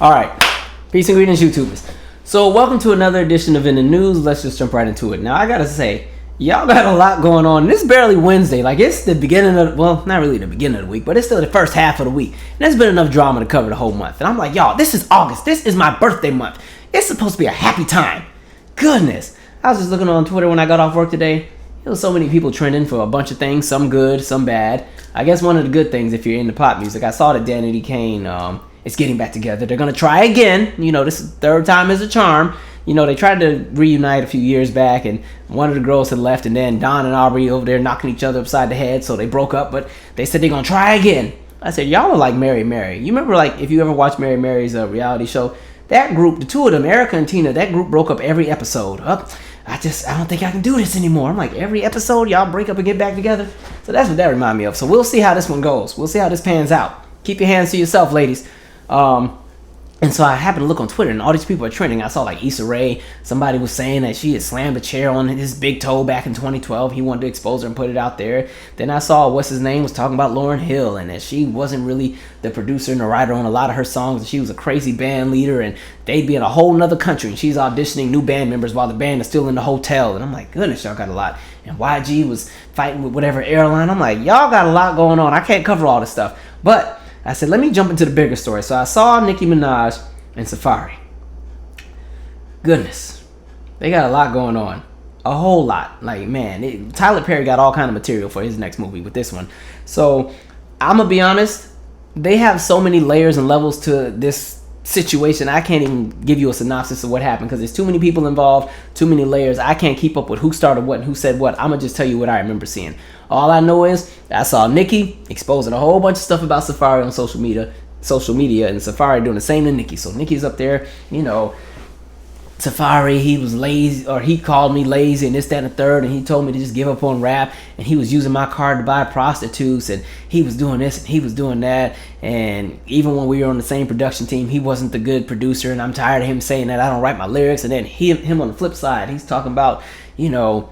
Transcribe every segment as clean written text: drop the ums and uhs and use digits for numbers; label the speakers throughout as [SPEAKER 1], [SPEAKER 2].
[SPEAKER 1] All right. Peace and greetings, YouTubers. So, welcome to another edition of In the News. Let's just jump right into it. Now, I gotta say, y'all got a lot going on. This is barely Wednesday. Like, it's the beginning of, well, not really the beginning of the week, but it's still the first half of the week. And there's been enough drama to cover the whole month. And I'm like, y'all, this is August. This is my birthday month. It's supposed to be a happy time. Goodness. I was just looking on Twitter when I got off work today. There was so many people trending for a bunch of things. Some good, some bad. I guess one of the good things, if you're into pop music, I saw that Danity Kane is getting back together. They're going to try again. You know, this is third time is a charm. You know, they tried to reunite a few years back, and one of the girls had left, and then Don and Aubrey over there knocking each other upside the head, so they broke up, but they said they're going to try again. I said, y'all are like Mary. You remember, like, if you ever watched Mary's reality show, that group, the two of them, Erica and Tina, that group broke up every episode. I don't think I can do this anymore. I'm like, every episode, y'all break up and get back together. So that's what that reminded me of. So we'll see how this one goes. We'll see how this pans out. Keep your hands to yourself, ladies. And so I happened to look on Twitter, and all these people are trending. I saw like Issa Rae. Somebody was saying that she had slammed a chair on his big toe back in 2012. He wanted to expose her and put it out there. Then I saw what's his name was talking about Lauryn Hill, and that she wasn't really the producer and the writer on a lot of her songs, and she was a crazy band leader, and they'd be in a whole nother country, and she's auditioning new band members while the band is still in the hotel. And I'm like, goodness, y'all got a lot. And YG was fighting with whatever airline. I'm like, y'all got a lot going on. I can't cover all this stuff, but I said, let me jump into the bigger story. So I saw Nicki Minaj and Safaree. Goodness, they got a lot going on. A whole lot. Like, man, Tyler Perry got all kind of material for his next movie with this one. So I'm gonna be honest, they have so many layers and levels to this situation. I can't even give you a synopsis of what happened because there's too many people involved, too many layers. I can't keep up with who started what and who said what. I'm gonna just tell you what I remember seeing. All I know is I saw Nicki exposing a whole bunch of stuff about Safaree on social media, and Safaree doing the same to Nicki. So Nicki's up there, you know, Safaree, he was lazy, or he called me lazy and this, that, and the third, and he told me to just give up on rap, and he was using my card to buy prostitutes, and he was doing this and he was doing that, and even when we were on the same production team, he wasn't the good producer, and I'm tired of him saying that I don't write my lyrics. And then him on the flip side, he's talking about, you know,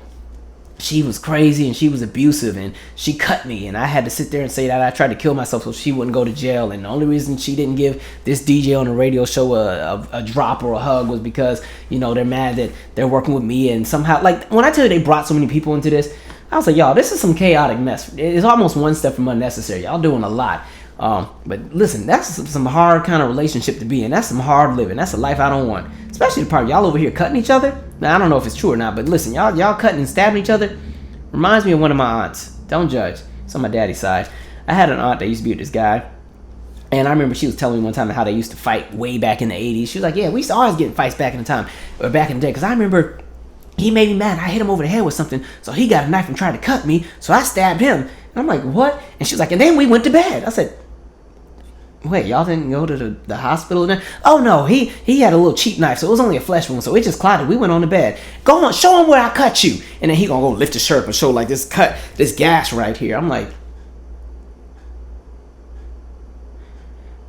[SPEAKER 1] she was crazy and she was abusive and she cut me, and I had to sit there and say that I tried to kill myself so she wouldn't go to jail, and the only reason she didn't give this DJ on the radio show a drop or a hug was because, you know, they're mad that they're working with me. And somehow, like, when I tell you they brought so many people into this, I was like, y'all, this is some chaotic mess. It's almost one step from unnecessary. Y'all doing a lot. But listen, that's some hard kind of relationship to be in. That's some hard living. That's a life I don't want. Especially the part y'all over here cutting each other. Now, I don't know if it's true or not, but listen, y'all cutting and stabbing each other reminds me of one of my aunts. Don't judge. It's on my daddy's side. I had an aunt that used to be with this guy, and I remember she was telling me one time how they used to fight way back in the 80s. She was like, yeah, we used to always get in fights back in the day. Because I remember he made me mad. I hit him over the head with something, so he got a knife and tried to cut me, so I stabbed him. And I'm like, what? And she was like, and then we went to bed. I said, wait, y'all didn't go to the hospital then? Oh no, he had a little cheap knife, so it was only a flesh wound, so it just clotted. We went on to bed. Go on, show him where I cut you. And then he gonna go lift his shirt and show like this cut, this gash right here. I'm like,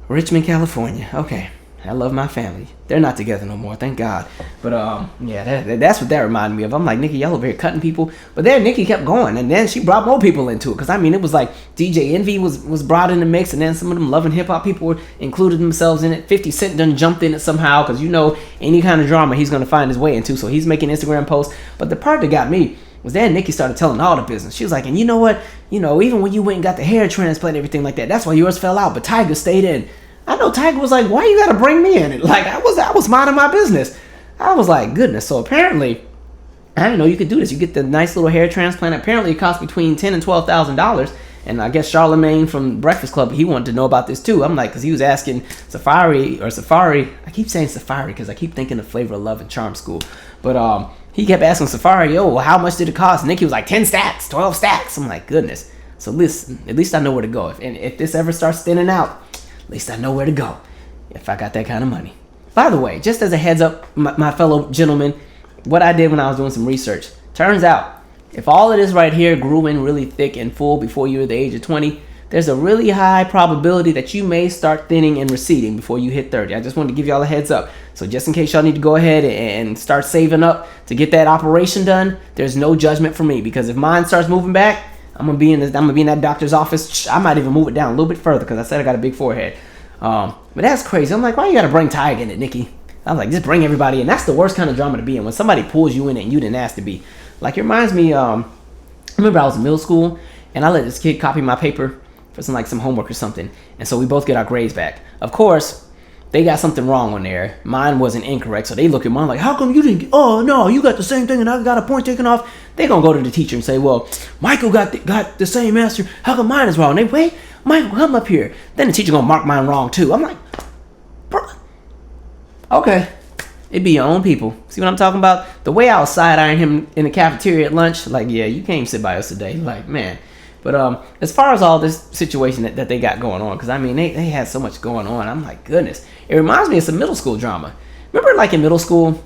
[SPEAKER 1] Richmond, California. Okay, I love my family. They're not together no more, thank God. But yeah, that's what that reminded me of. I'm like, Nicki, y'all over here cutting people. But then Nicki kept going, and then she brought more people into it. Because I mean, it was like DJ Envy was brought in the mix, and then some of them loving hip hop people included themselves in it. 50 Cent done jumped in it somehow, because you know any kind of drama he's gonna find his way into. So he's making Instagram posts. But the part that got me was then Nicki started telling all the business. She was like, and you know what? You know, even when you went and got the hair transplant and everything like that, that's why yours fell out, but Tyga stayed in. I know Tyga was like, why you gotta bring me in it? Like, I was minding my business. I was like, goodness. So apparently, I didn't know you could do this. You get the nice little hair transplant. Apparently it costs between $10,000 and $12,000. And I guess Charlemagne from Breakfast Club, he wanted to know about this too. I'm like, because he was asking Safaree. I keep saying Safaree because I keep thinking of Flavor of Love and Charm School. But he kept asking Safaree, yo, how much did it cost? Nicki was like, 10 stacks, 12 stacks. I'm like, goodness. So listen, at least I know where to go. If this ever starts thinning out, at least I know where to go if I got that kind of money. By the way, just as a heads up, my fellow gentlemen, what I did when I was doing some research, turns out if all of this right here grew in really thick and full before you were the age of 20, there's a really high probability that you may start thinning and receding before you hit 30. I just wanted to give y'all a heads up. So just in case y'all need to go ahead and start saving up to get that operation done, there's no judgment for me, because if mine starts moving back, I'm gonna be in that doctor's office. I might even move it down a little bit further because I said I got a big forehead. But that's crazy. I'm like, why you gotta bring Tyga in it, Nicki? I was like, just bring everybody in. That's the worst kind of drama to be in, when somebody pulls you in it and you didn't ask to be. Like, it reminds me, I remember I was in middle school and I let this kid copy my paper for some homework or something. And so we both get our grades back. Of course, they got something wrong on there. Mine wasn't incorrect, so they look at mine like, how come you didn't get, oh no, you got the same thing and I got a point taken off. They gonna go to the teacher and say, well, Michael got the same answer. How come mine is wrong? They, wait, Michael, come up here. Then the teacher gonna mark mine wrong too. I'm like, bro. Okay, it be your own people. See what I'm talking about? The way I was side-eyeing him in the cafeteria at lunch, like, yeah, you can't sit by us today. Like, man. But as far as all this situation that they got going on, because I mean, they had so much going on. I'm like, goodness. It reminds me of some middle school drama. Remember, like, in middle school?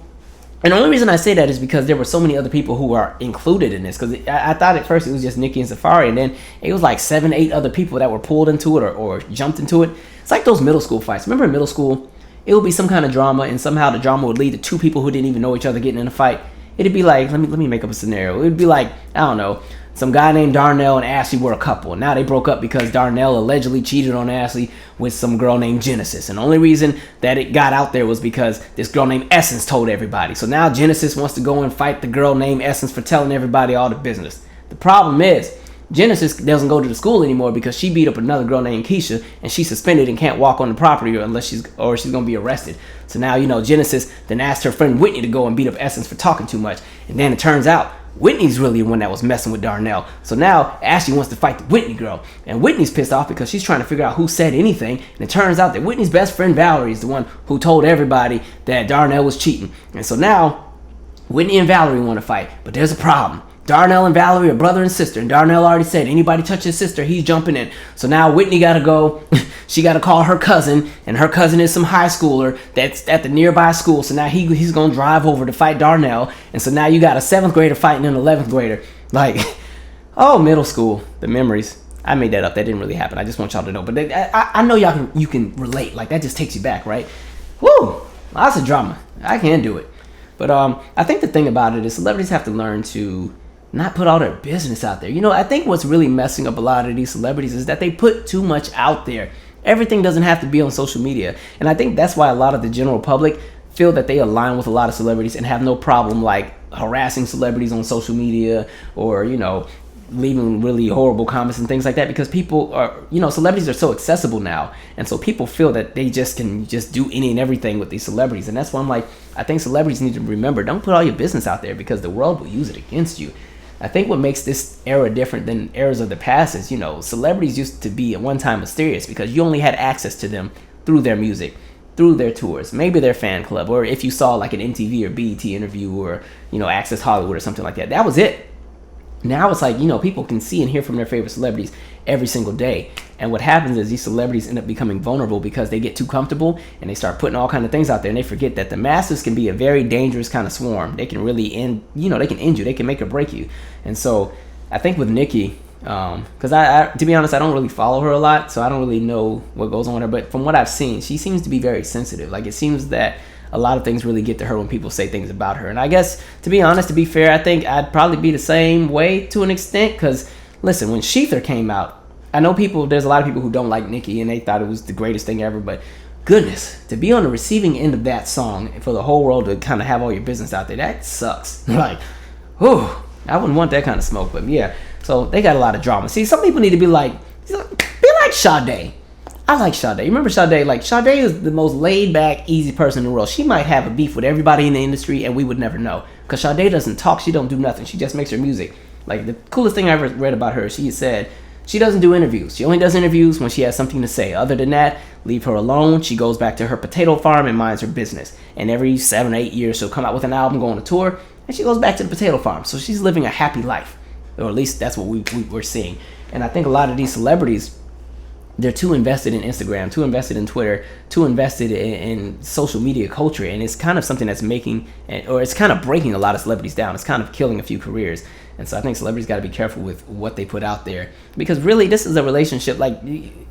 [SPEAKER 1] And the only reason I say that is because there were so many other people who are included in this. Because I thought at first it was just Nicki and Safaree, and then it was like 7, 8 other people that were pulled into it or jumped into it. It's like those middle school fights. Remember in middle school? It would be some kind of drama, and somehow the drama would lead to 2 people who didn't even know each other getting in a fight. It'd be like, let me make up a scenario. It would be like, I don't know, some guy named Darnell and Ashley were a couple. Now they broke up because Darnell allegedly cheated on Ashley with some girl named Genesis. And the only reason that it got out there was because this girl named Essence told everybody. So now Genesis wants to go and fight the girl named Essence for telling everybody all the business. The problem is, Genesis doesn't go to the school anymore because she beat up another girl named Keisha, and she's suspended and can't walk on the property unless she's gonna be arrested. So now, Genesis then asked her friend Whitney to go and beat up Essence for talking too much. And then it turns out Whitney's really the one that was messing with Darnell. So now Ashley wants to fight the Whitney girl, and Whitney's pissed off because she's trying to figure out who said anything. And it turns out that Whitney's best friend Valerie is the one who told everybody that Darnell was cheating. And so now Whitney and Valerie want to fight, but there's a problem. Darnell and Valerie are brother and sister, and Darnell already said anybody touch his sister, he's jumping in. So now Whitney gotta go. She gotta call her cousin, and her cousin is some high schooler that's at the nearby school. So now he's gonna drive over to fight Darnell, and so now you got a 7th grader fighting an 11th grader. Like, oh, middle school, the memories. I made that up. That didn't really happen. I just want y'all to know. But I know you can relate. Like, that just takes you back, right? Woo, lots of drama. I can do it. But I think the thing about it is celebrities have to learn to not put all their business out there. I think what's really messing up a lot of these celebrities is that they put too much out there. Everything doesn't have to be on social media. And I think that's why a lot of the general public feel that they align with a lot of celebrities and have no problem like harassing celebrities on social media or, leaving really horrible comments and things like that, because people are, celebrities are so accessible now. And so people feel that they can do any and everything with these celebrities. And that's why I'm like, I think celebrities need to remember, don't put all your business out there because the world will use it against you. I think what makes this era different than eras of the past is, celebrities used to be at one time mysterious because you only had access to them through their music, through their tours, maybe their fan club, or if you saw like an MTV or BET interview or, Access Hollywood or something like that. That was it. Now it's like, people can see and hear from their favorite celebrities every single day. And what happens is these celebrities end up becoming vulnerable because they get too comfortable and they start putting all kind of things out there, and they forget that the masses can be a very dangerous kind of swarm. They can really end you. They can make or break you. And so I think with Nicki, because I to be honest, I don't really follow her a lot, so I don't really know what goes on with her. But from what I've seen, she seems to be very sensitive. Like, it seems that a lot of things really get to her when people say things about her. And I guess, to be honest, to be fair, I think I'd probably be the same way to an extent. Because, listen, when Sheether came out, I know there's a lot of people who don't like Nicki and they thought it was the greatest thing ever. But goodness, to be on the receiving end of that song and for the whole world to kind of have all your business out there, that sucks. Like, whew, I wouldn't want that kind of smoke. But yeah, so they got a lot of drama. See, some people need to be like Sade. I like Sade. You remember Sade? Like, Sade is the most laid-back, easy person in the world. She might have a beef with everybody in the industry, and we would never know. Because Sade doesn't talk. She don't do nothing. She just makes her music. Like, the coolest thing I ever read about her, she said she doesn't do interviews. She only does interviews when she has something to say. Other than that, leave her alone. She goes back to her potato farm and minds her business. And every 7 or 8 years, she'll come out with an album, go on a tour, and she goes back to the potato farm. So she's living a happy life. Or at least that's what we're seeing. And I think a lot of these celebrities, they're too invested in Instagram, too invested in Twitter, too invested in social media culture. And it's kind of something that's it's kind of breaking a lot of celebrities down. It's kind of killing a few careers. And so I think celebrities got to be careful with what they put out there. Because really, this is a relationship. Like,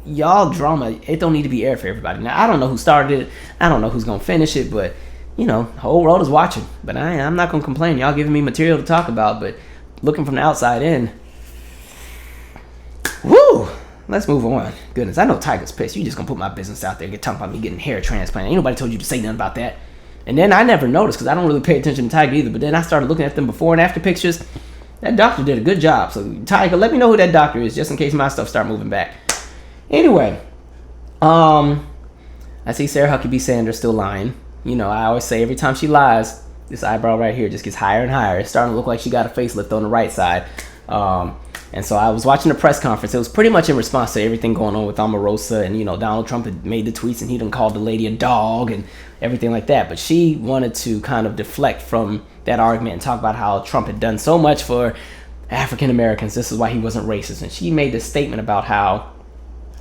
[SPEAKER 1] y'all drama, it don't need to be aired for everybody. Now, I don't know who started it. I don't know who's going to finish it. But, the whole world is watching. But I'm not going to complain. Y'all giving me material to talk about. But looking from the outside in, woo! let's move on. Goodness, I know Tyga's pissed. You just gonna put my business out there and get talking about me getting hair transplanted. Ain't nobody told you to say nothing about that. And then I never noticed because I don't really pay attention to Tyga either. But then I started looking at them before and after pictures. That doctor did a good job. So Tyga, let me know who that doctor is just in case my stuff start moving back. Anyway, I see Sarah Huckabee Sanders still lying. You know, I always say every time she lies, this eyebrow right here just gets higher and higher. It's starting to look like she got a facelift on the right side. And so I was watching the press conference. It was pretty much in response to everything going on with Omarosa. And, you know, Donald Trump had made the tweets and he done called the lady a dog and everything like that. But she wanted to kind of deflect from that argument and talk about how Trump had done so much for African Americans. This is why he wasn't racist. And she made this statement about how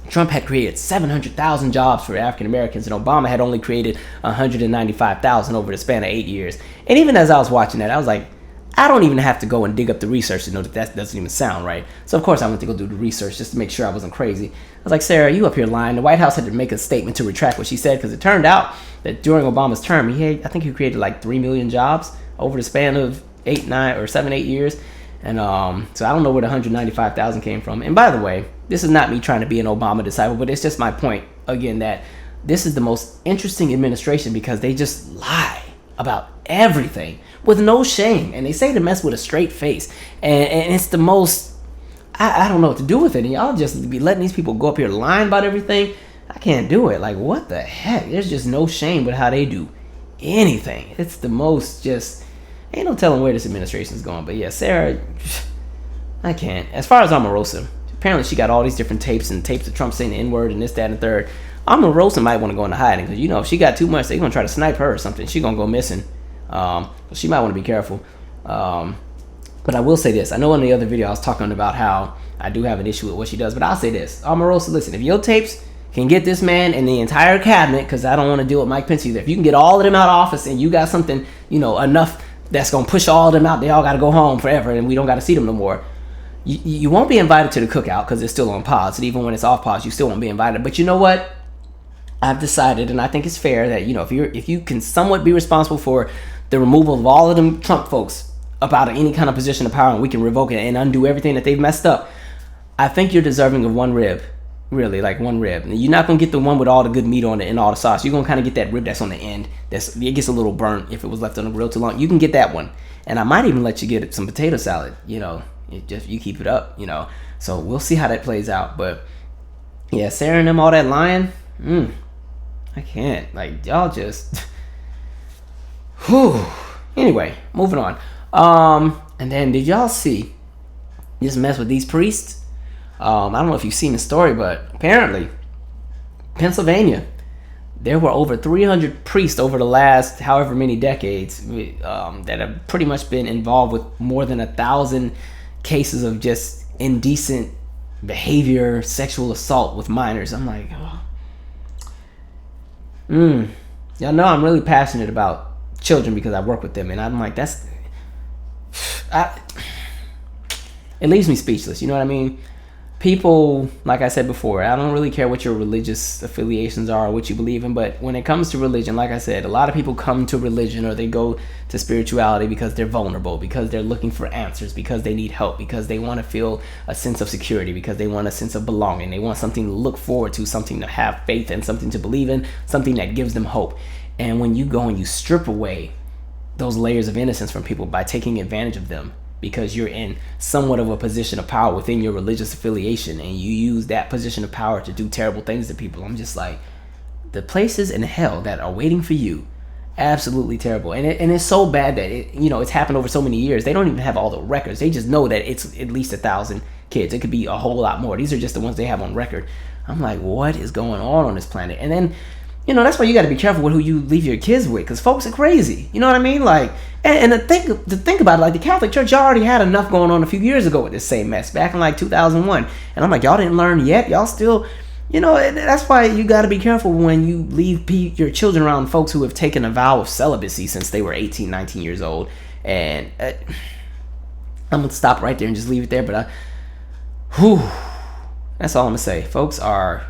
[SPEAKER 1] Trump had created 700,000 jobs for African Americans and Obama had only created 195,000 over the span of 8 years. And even as I was watching that, I was like, I don't even have to go and dig up the research to know that that doesn't even sound right. So of course I went to go do the research just to make sure I wasn't crazy. I was like, Sarah, you up here lying. The White House had to make a statement to retract what she said because it turned out that during Obama's term, I think he created like 3 million jobs over the span of 8 years. And so I don't know where the 195,000 came from. And by the way, this is not me trying to be an Obama disciple, but it's just my point again that this is the most interesting administration because they just lie about everything with no shame, and they say to mess with a straight face, and it's the most I don't know what to do with it. And y'all just be letting these people go up here lying about everything. I can't do it. Like, what the heck? There's just no shame with how they do anything. It's the most just ain't no telling where this administration is going. But yeah, Sarah, I can't. As far as Omarosa, apparently she got all these different tapes of Trump saying the N-word and this, that, and the third. Omarosa might want to go into hiding because, you know, if she got too much, they're going to try to snipe her or something. She's going to go missing. She might want to be careful. But I will say this. I know in the other video I was talking about how I do have an issue with what she does, but I'll say this. Omarosa, listen, if your tapes can get this man and the entire cabinet, because I don't want to deal with Mike Pence either. If you can get all of them out of office and you got something, you know, enough that's going to push all of them out, they all got to go home forever and we don't got to see them no more. You won't be invited to the cookout because it's still on pause. And even when it's off pause, you still won't be invited. But you know what? I've decided, and I think it's fair, that, you know, if you can somewhat be responsible for the removal of all of them Trump folks up out of any kind of position of power, and we can revoke it and undo everything that they've messed up, I think you're deserving of one rib. Really, like one rib. And you're not going to get the one with all the good meat on it and all the sauce. You're going to kind of get that rib that's on the end. It gets a little burnt if it was left on the grill too long. You can get that one. And I might even let you get some potato salad, you know. You keep it up, you know. So we'll see how that plays out. But yeah, Sarah and them, all that lying, I can't. Like, y'all just whew. Anyway, moving on. And then did y'all see this mess with these priests? I don't know if you've seen the story, but apparently Pennsylvania, there were over 300 priests over the last however many decades that have pretty much been involved with more than 1,000 cases of just indecent behavior, sexual assault with minors. I'm like, y'all know I'm really passionate about children because I work with them, and I'm like, it leaves me speechless. You know what I mean? People, like I said before, I don't really care what your religious affiliations are or what you believe in, but when it comes to religion, like I said, a lot of people come to religion or they go to spirituality because they're vulnerable, because they're looking for answers, because they need help, because they want to feel a sense of security, because they want a sense of belonging. They want something to look forward to, something to have faith in, something to believe in, something that gives them hope. And when you go and you strip away those layers of innocence from people by taking advantage of them, because you're in somewhat of a position of power within your religious affiliation, and you use that position of power to do terrible things to people, I'm just like, the places in hell that are waiting for you, absolutely terrible. And it's so bad that it's happened over so many years. They don't even have all the records. They just know that it's at least 1,000 kids. It could be a whole lot more. These are just the ones they have on record. I'm like, what is going on this planet? And then, that's why you got to be careful with who you leave your kids with, because folks are crazy. You know what I mean? Like, and to think about it, like the Catholic Church, y'all already had enough going on a few years ago with this same mess back in like 2001. And I'm like, y'all didn't learn yet. Y'all still, that's why you got to be careful when you leave your children around folks who have taken a vow of celibacy since they were 18, 19 years old. And I'm going to stop right there and just leave it there. But that's all I'm going to say. Folks are,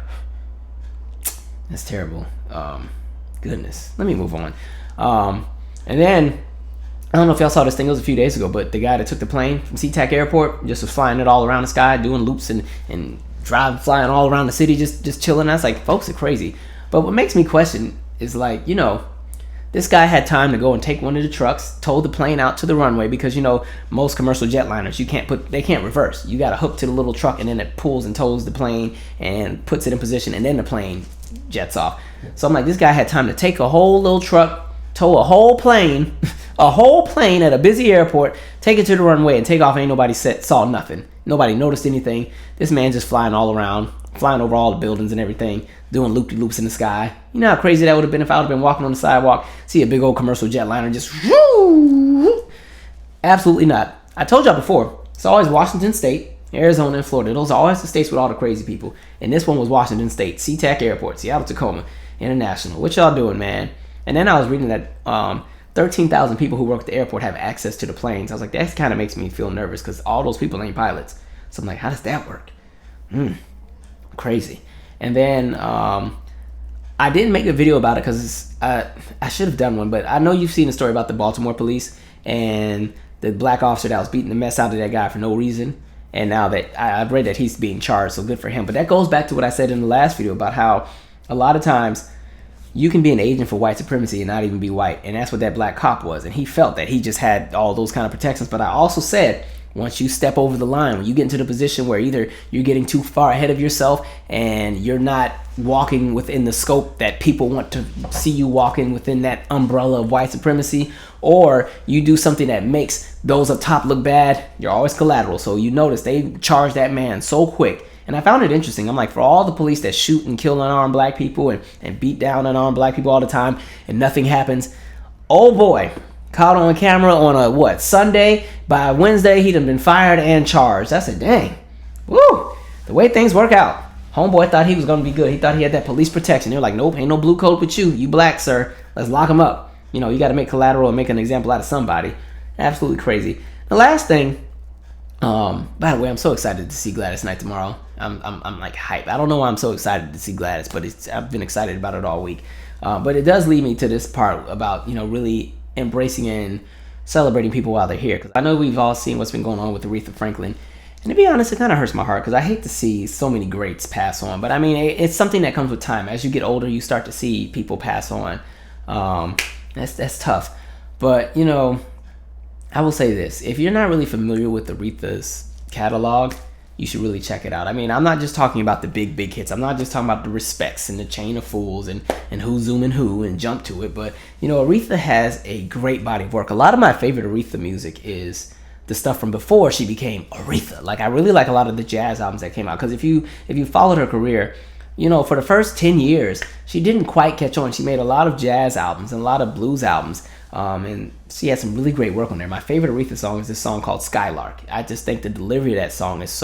[SPEAKER 1] that's terrible. Goodness. Let me move on. And then, I don't know if y'all saw this thing, it was a few days ago, but the guy that took the plane from SeaTac Airport just was flying it all around the sky, doing loops and flying all around the city, just chilling. I was like, folks are crazy. But what makes me question is like, this guy had time to go and take one of the trucks, tow the plane out to the runway, because most commercial jetliners they can't reverse. You got to hook to the little truck, and then it pulls and tows the plane and puts it in position, and then the plane jets off. So I'm like, this guy had time to take a whole little truck, tow a whole plane, at a busy airport, take it to the runway, and take off. Ain't nobody saw nothing. Nobody noticed anything. This man just flying all around, flying over all the buildings and everything, doing loop-de-loops in the sky. You know how crazy that would have been if I would have been walking on the sidewalk, see a big old commercial jetliner just whoo. Absolutely not. I told y'all before, it's always Washington State, Arizona, and Florida. Those are always the states with all the crazy people. And this one was Washington State, SeaTac Airport, Seattle-Tacoma International. What y'all doing, man? And then I was reading that 13,000 people who work at the airport have access to the planes. I was like, that kind of makes me feel nervous because all those people ain't pilots. So I'm like, how does that work? Crazy. And then I didn't make a video about it because I should have done one, but I know you've seen the story about the Baltimore police and the black officer that was beating the mess out of that guy for no reason. And now that I've read that he's being charged, so good for him. But that goes back to what I said in the last video about how a lot of times you can be an agent for white supremacy and not even be white. And that's what that black cop was. And he felt that he just had all those kind of protections. But I also said, once you step over the line, when you get into the position where either you're getting too far ahead of yourself and you're not walking within the scope that people want to see you walking within that umbrella of white supremacy, or you do something that makes those up top look bad, you're always collateral. So you notice they charged that man so quick. And I found it interesting. I'm like, for all the police that shoot and kill unarmed black people and beat down unarmed black people all the time and nothing happens, oh boy, caught on camera on a Sunday, by Wednesday he'd have been fired and charged. I said, dang, woo, the way things work out. Homeboy thought he was going to be good. He thought he had that police protection. They're like, nope, ain't no blue coat with you. You black, sir. Let's lock him up. You got to make collateral and make an example out of somebody. Absolutely crazy. The last thing, by the way, I'm so excited to see Gladys Knight tomorrow. I'm like hype. I don't know why I'm so excited to see Gladys, but I've been excited about it all week. But it does lead me to this part about, really embracing and celebrating people while they're here. Because I know we've all seen what's been going on with Aretha Franklin. And to be honest, it kind of hurts my heart because I hate to see so many greats pass on. But I mean, it's something that comes with time. As you get older, you start to see people pass on. That's tough. But, I will say this. If you're not really familiar with Aretha's catalog, you should really check it out. I mean, I'm not just talking about the big hits. I'm not just talking about the Respects and the Chain of Fools and Who's Zooming Who and Jump to It. But, Aretha has a great body of work. A lot of my favorite Aretha music is the stuff from before she became Aretha. Like, I really like a lot of the jazz albums that came out. Because if you followed her career, for the first 10 years, she didn't quite catch on. She made a lot of jazz albums and a lot of blues albums. And she had some really great work on there. My favorite Aretha song is this song called Skylark. I just think the delivery of that song is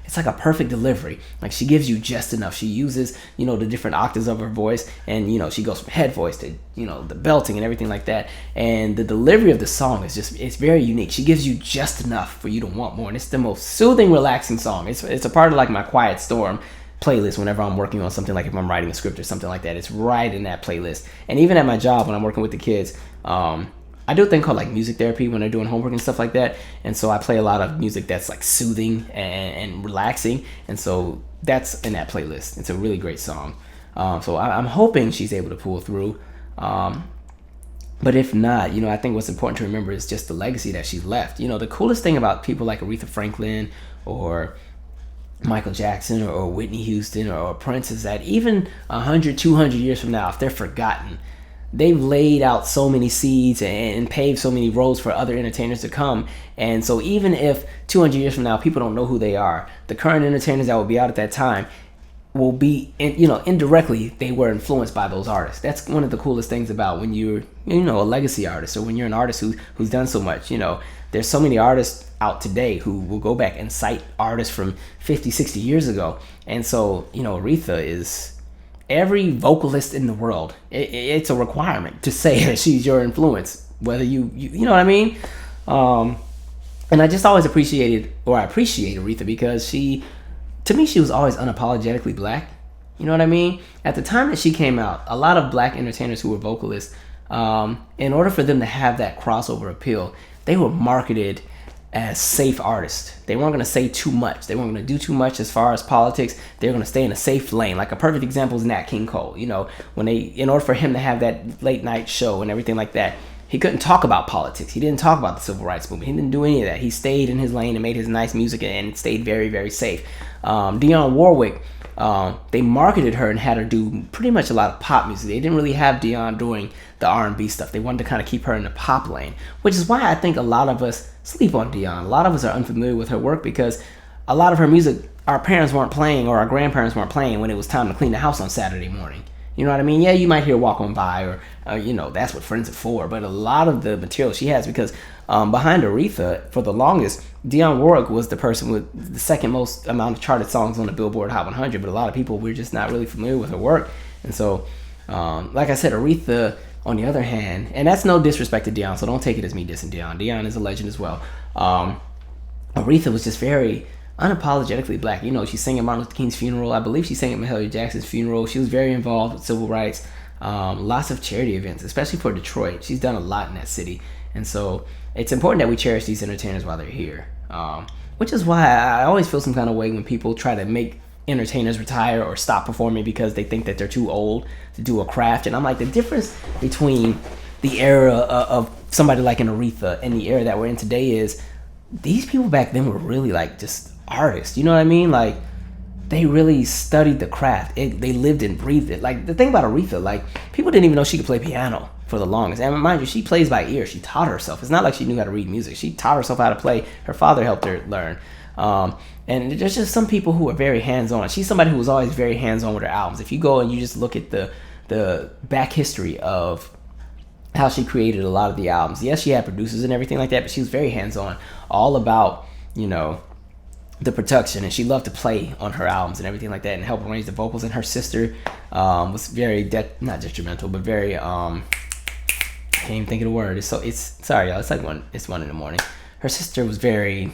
[SPEAKER 1] it's like a perfect delivery. Like, she gives you just enough. She uses, the different octaves of her voice, and, she goes from head voice to, the belting and everything like that. And the delivery of the song is it's very unique. She gives you just enough for you to want more. And it's the most soothing, relaxing song. It's a part of like my Quiet Storm playlist whenever I'm working on something, like if I'm writing a script or something like that. It's right in that playlist. And even at my job when I'm working with the kids, I do a thing called like music therapy when they're doing homework and stuff like that. And so I play a lot of music that's like soothing and relaxing. And so that's in that playlist. It's a really great song. So I'm hoping she's able to pull through. But if not, I think what's important to remember is just the legacy that she's left. The coolest thing about people like Aretha Franklin or Michael Jackson or Whitney Houston or Prince is that even 100, 200 years from now, if they're forgotten, they've laid out so many seeds and paved so many roads for other entertainers to come. And so even if 200 years from now people don't know who they are, the current entertainers that will be out at that time will be, indirectly they were influenced by those artists. That's one of the coolest things about when you're, a legacy artist, or when you're an artist who's done so much. There's so many artists out today who will go back and cite artists from 50, 60 years ago. And so, Aretha is every vocalist in the world. It's a requirement to say that she's your influence, whether you know what I mean? And I just always appreciate Aretha because to me, she was always unapologetically black. You know what I mean? At the time that she came out, a lot of black entertainers who were vocalists, in order for them to have that crossover appeal, they were marketed as safe artists. They weren't going to say too much. They weren't going to do too much as far as politics. They were going to stay in a safe lane. Like a perfect example is Nat King Cole. You know, when in order for him to have that late night show and everything like that, he couldn't talk about politics. He didn't talk about the civil rights movement. He didn't do any of that. He stayed in his lane and made his nice music and stayed very, very safe. Dionne Warwick, they marketed her and had her do pretty much a lot of pop music. They didn't really have Dionne doing the R&B stuff. They wanted to kind of keep her in the pop lane, which is why I think a lot of us sleep on Dionne. A lot of us are unfamiliar with her work because a lot of her music our parents weren't playing or our grandparents weren't playing when it was time to clean the house on Saturday morning. You know what I mean? Yeah, you might hear Walk On By or you know, that's what friends are for. But a lot of the material she has, because behind Aretha, for the longest, Dionne Warwick was the person with the second most amount of charted songs on the Billboard Hot 100. But a lot of people, we're just not really familiar with her work. And so, like I said, Aretha, on the other hand, and that's no disrespect to Dionne, so don't take it as me dissing Dionne. Dionne is a legend as well. Aretha was just very unapologetically black. You know, she sang at Martin Luther King's funeral. I believe she sang at Mahalia Jackson's funeral. She was very involved with civil rights. Lots of charity events, especially for Detroit. She's done a lot in that city. And so it's important that we cherish these entertainers while they're here. Which is why I always feel some kind of way when people try to make entertainers retire or stop performing because they think that they're too old to do a craft. And I'm like, the difference between the era of somebody like an Aretha and the era that we're in today is these people back then were really like just artists. You know what I mean? Like, they really studied the craft. They lived and breathed it. Like, the thing about Aretha, like, people didn't even know she could play piano for the longest. And mind you, she plays by ear. She taught herself. It's not like she knew how to read music. She taught herself how to play. Her father helped her learn. And there's just some people who are very hands-on. She's somebody who was always very hands-on with her albums. If you go and you just look at the back history of how she created a lot of the albums. Yes, she had producers and everything like that, but she was very hands-on, all about, you know, the production, and she loved to play on her albums and everything like that and help arrange the vocals. And her sister was very not detrimental, but very I can't even think of the word. Sorry y'all, it's 1 in the morning. Her sister was very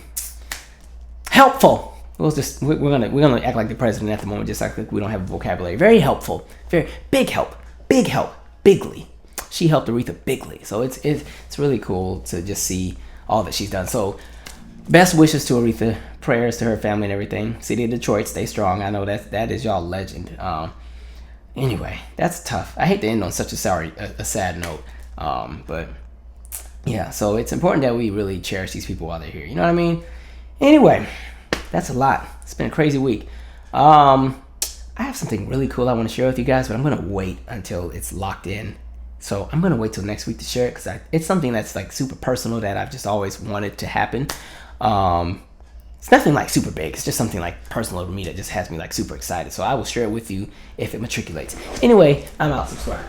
[SPEAKER 1] helpful. We're gonna act like the president at the moment, just like we don't have a vocabulary. Very helpful, very big help, bigly. She helped Aretha bigly, so it's really cool to just see all that she's done. So best wishes to Aretha, prayers to her family and everything. City of Detroit, stay strong. I know that is y'all legend. Anyway, that's tough. I hate to end on such a sad note. But yeah, so it's important that we really cherish these people while they're here. You know what I mean? Anyway, that's a lot. It's been a crazy week. I have something really cool I want to share with you guys, but I'm gonna wait until it's locked in. So I'm gonna wait till next week to share it because it's something that's like super personal that I've just always wanted to happen. It's nothing like super big. It's just something like personal to me that just has me like super excited. So I will share it with you if it matriculates. Anyway, I'm out. Subscribe.